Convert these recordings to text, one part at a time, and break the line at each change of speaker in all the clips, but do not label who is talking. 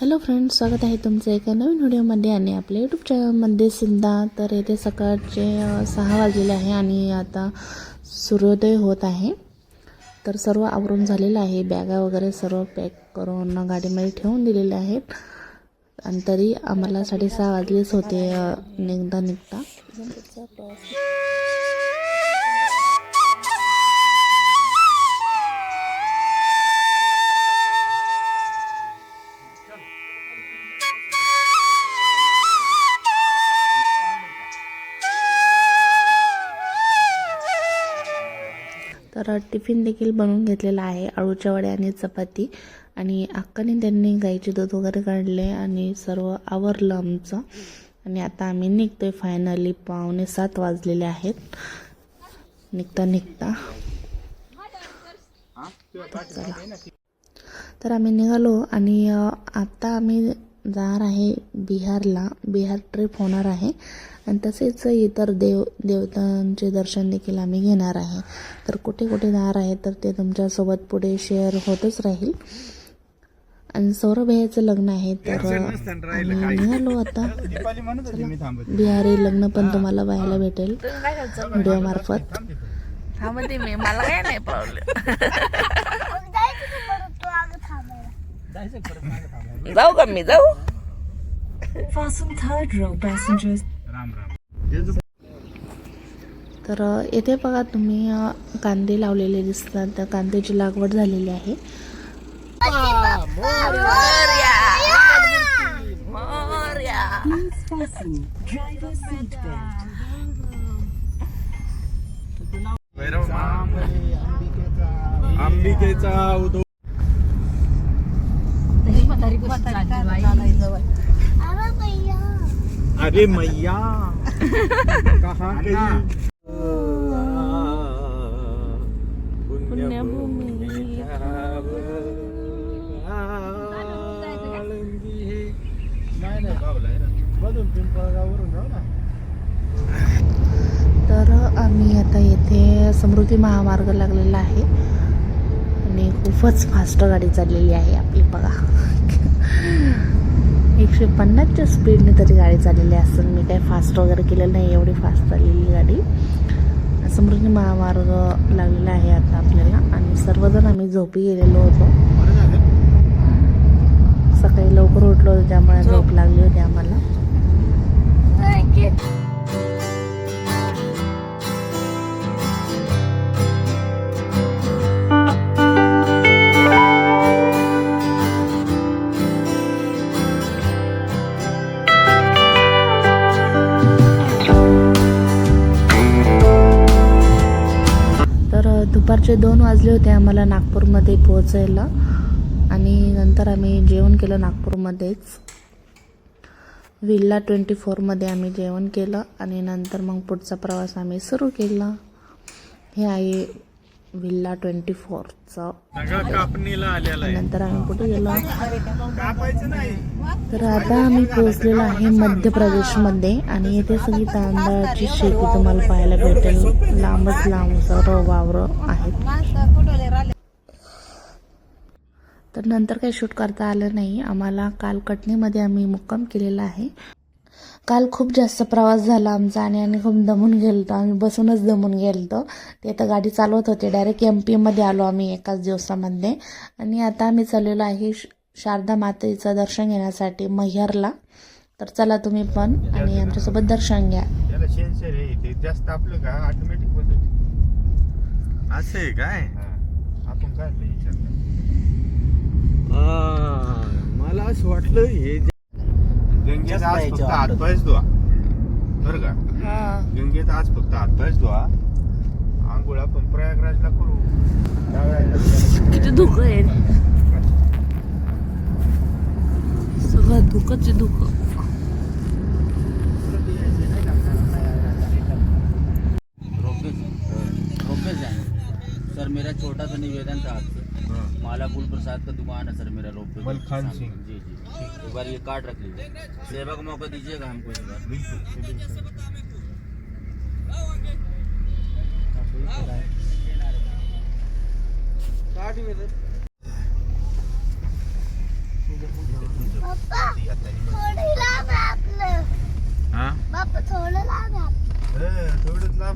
Hello friends, स्वागत आहे तुमचं एका नवीन व्हिडिओमध्ये आणि आपल्या यूट्यूब चॅनलमध्ये सुद्धा. तर येथे सकाळचे 6 वाजलेले आहे आणि आता सूर्योदय होत आहे. तर सर्व आवरून झालेलं आहे. बॅगा वगैरे सर्व पॅक करून गाडीमध्ये ठेवून दिलेले आहेत आणि तरी आम्हाला 6:30 वाजलेच होते निघता. तर टिफिन देखील बनवून घेतलेला आहे. अळूच्या वड्या आणि चपाती आणि अक्काने त्यांनी गाईचे दूध वगैरे काढले आणि सर्व आवरलं आमचं. आणि आता आम्ही निघतोय. फायनली 6:45 वाजलेले आहेत निघता. तर आम्ही निघालो आणि आता आम्ही जाणार आहे बिहारला. बिहार ट्रिप होणार आहे आणि तसेच इतर देवतांचे दर्शन देखील आम्ही घेणार आहे. तर कुठे कुठे जाणार आहे तर ते तुमच्यासोबत पुढे शेअर होतच राहील. आणि सौरभ याचं लग्न आहे तर आम्ही निघालो आता. बिहारी लग्न पण तुम्हाला पाहायला भेटेल व्हिडिओ मार्फत.
मला काय नाही प्रॉब्लेम. जाऊ का मी जाऊ.
तर येथे बघा तुम्ही कांदे लावलेले दिसतात. त्या कांद्याची लागवड झालेली आहे.
अंबिकेचा उदो. अरे मैया कहाँ गई पुण्यभूमी.
तर आम्ही आता येथे समृद्धी महामार्ग लागलेला आहे आणि खूपच फास्ट गाडी चाललेली आहे आपली. बघा 150च्या स्पीडने तरी गाडी चाललेली असेल. मी काही फास्ट वगैरे केलेलं नाही, एवढी फास्ट चाललेली गाडी. समृद्धी महामार्ग लागलेला आहे आता आपल्याला. आणि सर्वजण आम्ही झोपी गेलेलो होतो. सकाळी लवकर उठलो होतो त्यामुळे झोप लागली होती आम्हाला. दुपारचे 2 वाजले होते आम्हाला नागपूरमध्ये पोहोचायला. आणि नंतर आम्ही जेवण केलं नागपूरमध्येच. विल्ला 24मध्ये आम्ही जेवण केलं आणि नंतर मग पुढचा प्रवास आम्ही सुरू केला. हे आहे विल्ला 24चं. नंतर आम्ही कुठे गेलो तर आता आम्ही पोहोचलेलो आहे मध्य प्रदेशमध्ये. आणि इथे सगळी तांदळाची शेती तुम्हाला पाहायला भेटेल. लांबच लांब सर्व वावरं आहेत. तर नंतर काही शूट करता आलं नाही आम्हाला. काल कटनीमध्ये आम्ही मुक्काम केलेला आहे. काल खूप जास्त प्रवास झाला आमचा आणि खूप दमून गेलतो. आम्ही बसूनच दमून गेलतो. ते आता गाडी चालवत होते. डायरेक्ट MP मध्ये आलो आम्ही एकाच दिवसामध्ये. आणि आता आम्ही चाललेलो आहे शारदा मातेचं दर्शन घेण्यासाठी मैहरला. तर चला तुम्ही पण आणि आमच्यासोबत दर्शन घ्या.
मला असं वाटलं हे गंगेचा आज फक्त हातपायच धुवा बरं का. गंगेचा आज फक्त हातपायच धुवा. आंघोळ आपण प्रयागराजला करू.
किती धुकं आहे सगळं. धुकंच धुकं.
सर मेरा छोटा सा निवेदन था आपसे. माला गुल प्रसाद का दुकान है सर मेरा रोड पे.
खान सिंह
जी एक बार ये कार्ड रख लीजिए. सेवा का मौका दीजिएगा हमको एक बार.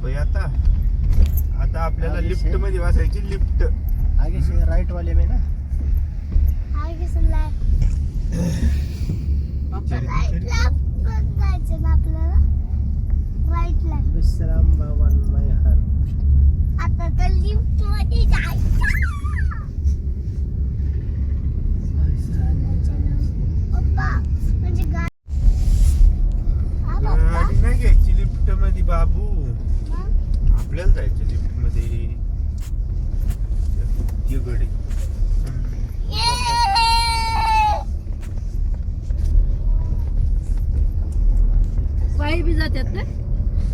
रुपये आता आपल्याला लिफ्ट मध्ये बसायची लिफ्ट
आगे से राइट वाले में ना
आगे से जायचं ना आपल्याला राईटला.
विश्राम भवन मैहर.
आता तर लिफ्ट मध्ये जायचं. पप्पा म्हणजे
गाडी नाही घ्यायची लिफ्ट मध्ये बाबू. आपल्याला जायचं लिफ्ट मध्ये. ती गडी
पायी बी जातात ना.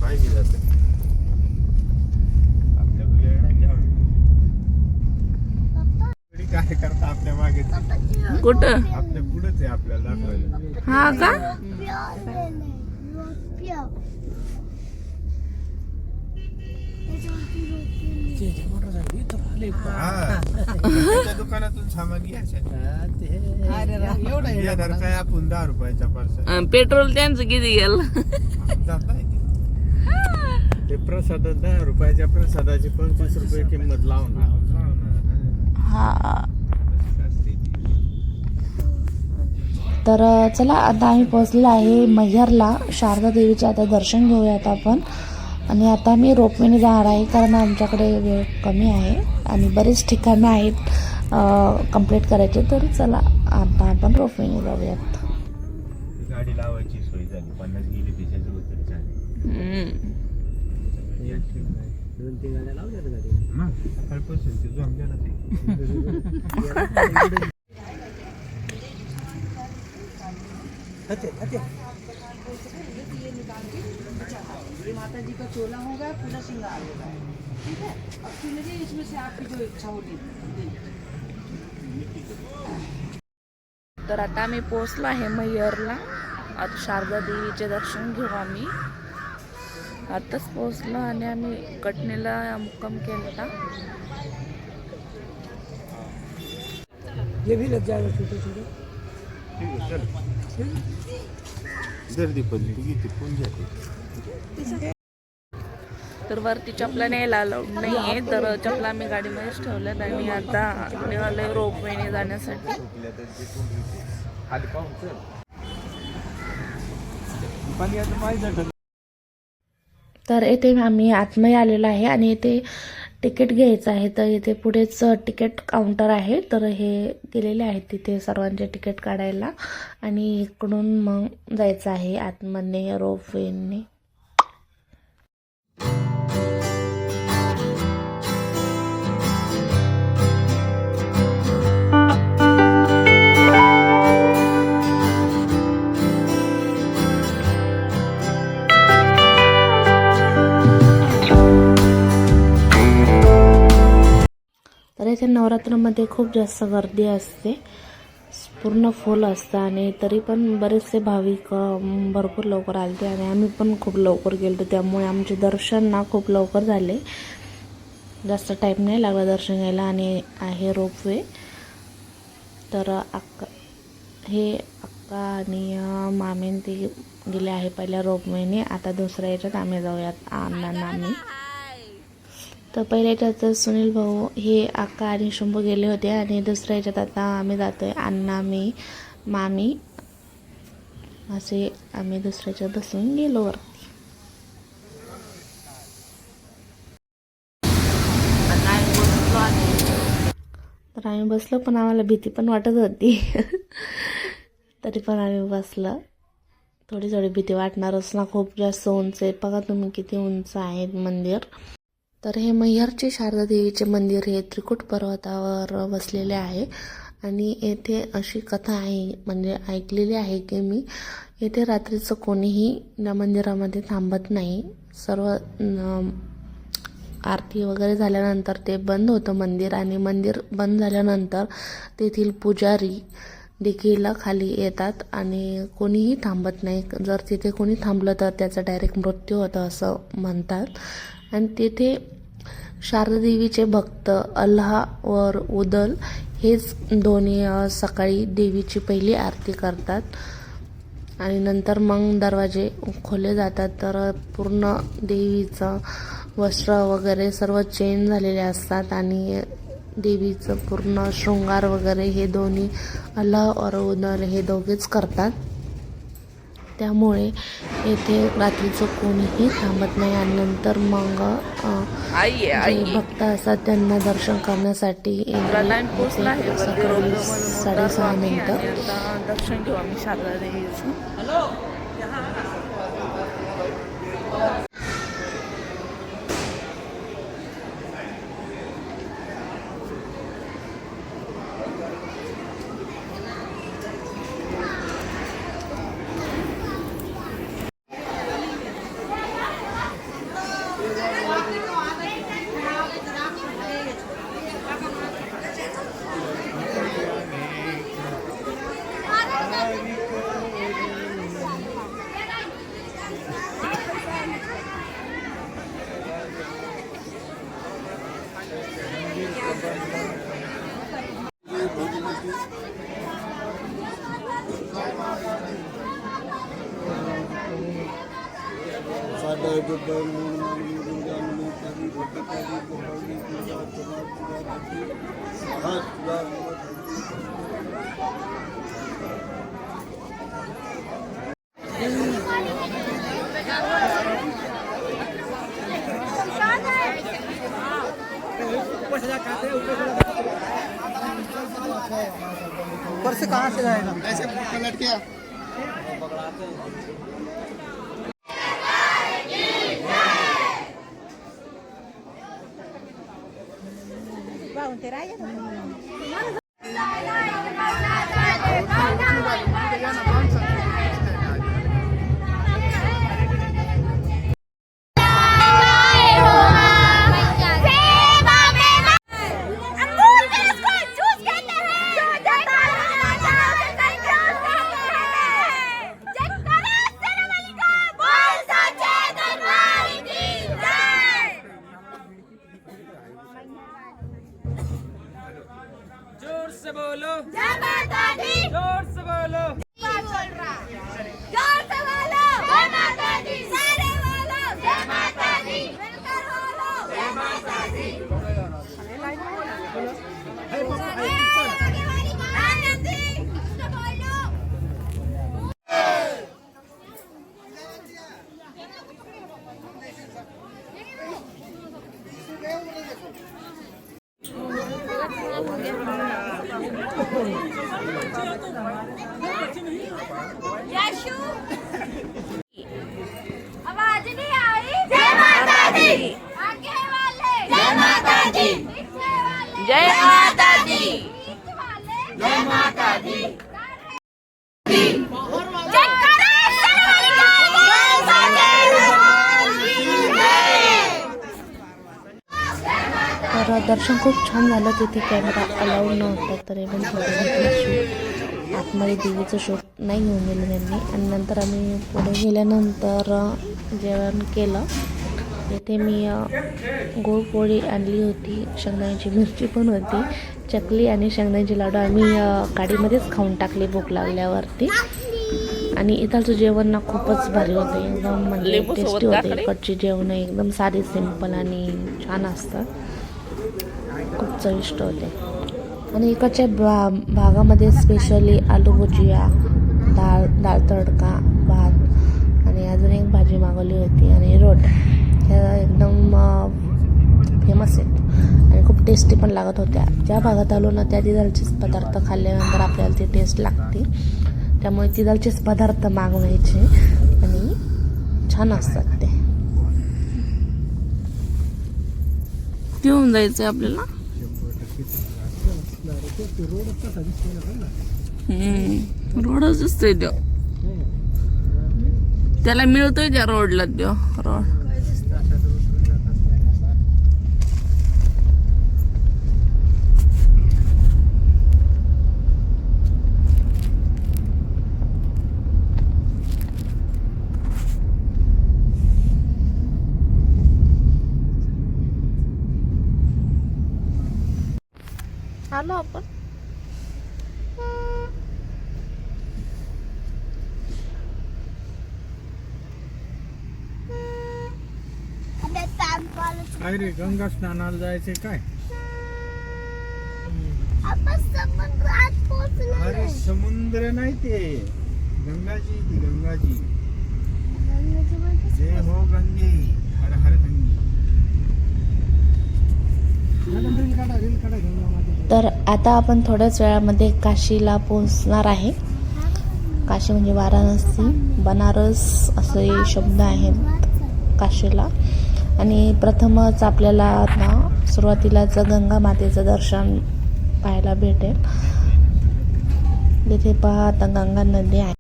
पाहिजे जात आपल्या वेळ नाही घ्यावी. गडी काय करता आपल्या मागे
कुठं?
आपल्या पुढेच आहे आपल्याला दाखवायला.
हा का?
हा. त्याच्या दुकानातून सामान घ्यायचं येणार काय आपण 10 रुपयाचा पार्सल
पेट्रोल त्यांचं किती गेलं?
ते प्रसाद 10 रुपयाच्या प्रसादाची 25 रुपये किंमत लावणार.
हा.
तर चला आता आम्ही पोहोचलो आहे मैहरला. शारदा देवीचे आता दर्शन घेऊयात आपण. आणि आता मी रोपवेने जाणार आहे कारण आमच्याकडे वेळ कमी आहे आणि बरेच ठिकाणं आहेत कंप्लीट करायचे. तर चला आता आपण रोपवेने जाऊयात.
गाडी लावायची सोय झाली 50 गेली त्याच्यात उतरायची
दोन-तीन गाड्या लावल्या ना गाडी.
सकाळपासून ते जॉब गेला ते.
माता जी का चोला होगा पूरा श्रृंगार होगा. ठीक है, अब चुनरी इसमें से आपकी जो इच्छा होगी.
तर आता आम्ही पोहोचलो आहे मैहरला. आता शारदा देवीचे दर्शन घेऊ आम्ही. आताच पोहोचलो आणि आम्ही कटणीला मुक्काम केला.
ये भी लग जाएगा छोटे-छोटे.
गर्दी पडली ती किती कोण जाते.
तर वरती चपला न्यायला अलाउड नाही आहे. तर चपला आम्ही गाडीमध्येच ठेवल्यात आणि आता निघालोय रोपवेने जाण्यासाठी.
तर येथे आम्ही आतमध्ये आलेलो आहे आणि येथे तिकीट घ्यायचं आहे. तर येथे पुढेच तिकीट काउंटर आहे. तर हे गेलेले आहेत तिथे सर्वांचे तिकीट काढायला आणि इकडून मग जायचं आहे आतमध्ये रोपवेने. तर इथे नवरात्रामध्ये खूप जास्त गर्दी असते. पूर्ण फुल असतं आणि तरी पण बरेचसे भाविक भरपूर लवकर आले आणि आम्ही पण खूप लवकर गेलो. त्यामुळे आमचे दर्शन ना खूप लवकर झाले. जास्त टाईम नाही लागला दर्शन घ्यायला. आणि आहे रोपवे. तर हे अक्का आणि मामीन ते गेले आहे पहिल्या रोपवेने. आता दुसऱ्या याच्यात आम्ही जाऊयात आम्ही. तर पहिल्या याच्यात सुनील भाऊ हे अक्का आणि शंभू गेले होते आणि दुसऱ्या याच्यात आता आम्ही जातोय अण्णा मी मामी असे आम्ही दुसऱ्या याच्यात बसून गेलो वरती. तर आम्ही बसलो पण आम्हाला भीती पण वाटत होती. तरी पण आम्ही बसलो. थोडी थोडी भीती वाटणारच ना. खूप जास्त उंच आहे. बघा तुम्ही किती उंच आहे मंदिर. तर हे मैहरचे शारदा देवीचे मंदिर हे त्रिकुट पर्वतावर बसलेले आहे आणि येथे अशी कथा आहे म्हणजे ऐकलेली आहे की मी येथे रात्रीचं कोणीही या मंदिरामध्ये थांबत नाही. सर्व आरती वगैरे झाल्यानंतर ते बंद होतं मंदिर आणि मंदिर बंद झाल्यानंतर तेथील पुजारी देखील खाली येतात आणि कोणीही थांबत नाही. जर तिथे कोणी थांबलं तर त्याचा डायरेक्ट मृत्यू होतं असं म्हणतात. आणि तिथे शारदा देवीचे भक्त अल्हा वर उदल हेच दोन्ही सकाळी देवीची पहिली आरती करतात आणि नंतर मग दरवाजे खोले जातात. तर पूर्ण देवीचं वस्त्र वगैरे सर्व चेंज झालेले असतात आणि देवीचं पूर्ण शृंगार वगैरे हे दोन्ही अल्लाह और उदल हे दोघेच करतात. त्यामुळे येथे रात्रीचं कोणीही थांबत नाही आणि नंतर मग जे भक्त असतात त्यांना दर्शन करण्यासाठी
टाइम पोचला आहे वरती
सकाळी
रोपवे मधून
6:30
आणि
नंतर
आता दर्शन घेऊ आम्ही शारदा देवीचं.
ऊपर से कहाँ से जाएगा? ऐसे पलट के
जोर से बोलो,
जय माता दी।
जोर से बोलो।
बोल रहा जोर से बोलो, जय माता दी। सारे बोलो, जय माता दी। मिलकर बोलो, जय माता दी। आनंद दी, उसको बोलो। यशु आवाज नहीं आई। जय माता दी। आगे वाले जय माता दी। पीछे वाले
जय माता दी।
बीच वाले जय माता दी। जयकारा
तर दर्शन खूप छान झालं. तिथे कॅमेरा अलाउड नव्हता तरी पण शूट आतमध्ये देवीचं शूट नाही घेऊन गेलं त्यांनी. आणि नंतर आम्ही पुढे गेल्यानंतर जेवण केलं. इथे मी गोड पोळी आणली होती, शेंगदाण्याची मिरची पण होती, चकली आणि शेंगदाण्याचे लाडू आम्ही गाडीमध्येच खाऊन टाकले भूक लागल्यावरती. आणि इथलचं जेवण ना खूपच भारी होतं, एकदम म्हणजे टेस्टी होते. इकडची जेवण एकदम साधी सिंपल आणि छान असतात, खूप चविष्ट होते. आणि इकडच्या भागामध्ये स्पेशली आलू भुजिया, डाळ तडका, भात आणि अजून एक भाजी मागवली होती आणि रोट. ह्या एकदम फेमस आहेत आणि खूप टेस्टी पण लागत होत्या. ज्या भागात आलो ना त्या तिथलचेच पदार्थ खाल्ल्यानंतर आपल्याला ती टेस्ट लागते, त्यामुळे तिथलचेच पदार्थ मागवायचे आणि छान असतात ते.
घेऊन जायचंय आपल्याला. रोडच दिसतोय तो, त्याला मिळतोय त्या रोडला तो रोड. आलो आपण.
अबे काम कर
काय रे गंगा स्नानाला जायचे काय?
आपण समुद्रात पोहोचलो.
अरे समुद्र नाही ते गंगाजी, ती गंगाजी. जय हो गंगे, हर हर गंगे.
रील काढा गंगा मातेची.
तर आता आपण थोड्याच वेळामध्ये काशीला पोहोचणार आहे. काशी म्हणजे वाराणसी, बनारस असे शब्द आहेत काशीला. आणि प्रथमच आपल्याला आता सुरुवातीलाच गंगा मातेचं दर्शन पाहायला भेटेल. तिथे पहा आता गंगा नदी आहे.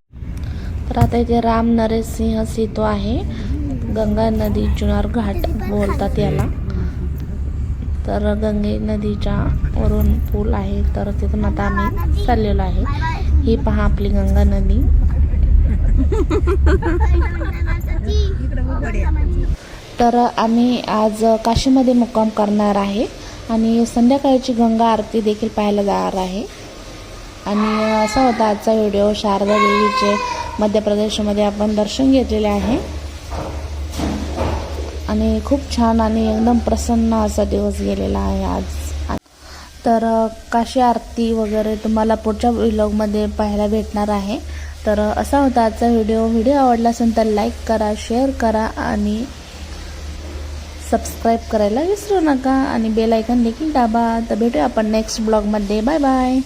तर आता इथे राम नरसिंह सेतू आहे. गंगा नदी जुनार घाट बोलतात याला. तर गंगे नदीच्या वरून पूल आहे. तर तिथून आता आम्ही चाललेलो आहे. ही पहा आपली गंगा नदी. तर आम्ही आज काशीमध्ये मुक्काम करणार आहे आणि संध्याकाळची गंगा आरती देखील पाहायला जाणार आहे. आणि असा होता आजचा व्हिडिओ. शारदा देवीचे मध्य प्रदेशमध्ये आपण दर्शन घेतलेले आहे आणि खूप छान आणि एकदम प्रसन्न असा दिवस गेलेला आहे आज. तर काशी आरती वगैरे तुम्हाला पुढच्या व्लॉगमध्ये पाहायला भेटणार आहे. तर असा होता आजचा व्हिडिओ आवडला असेल तर लाईक करा, शेअर करा आणि सबस्क्राईब करायला विसरू नका आणि बेल आयकॉन देखील दाबा. तर भेटूया आपण नेक्स्ट ब्लॉगमध्ये. Bye bye.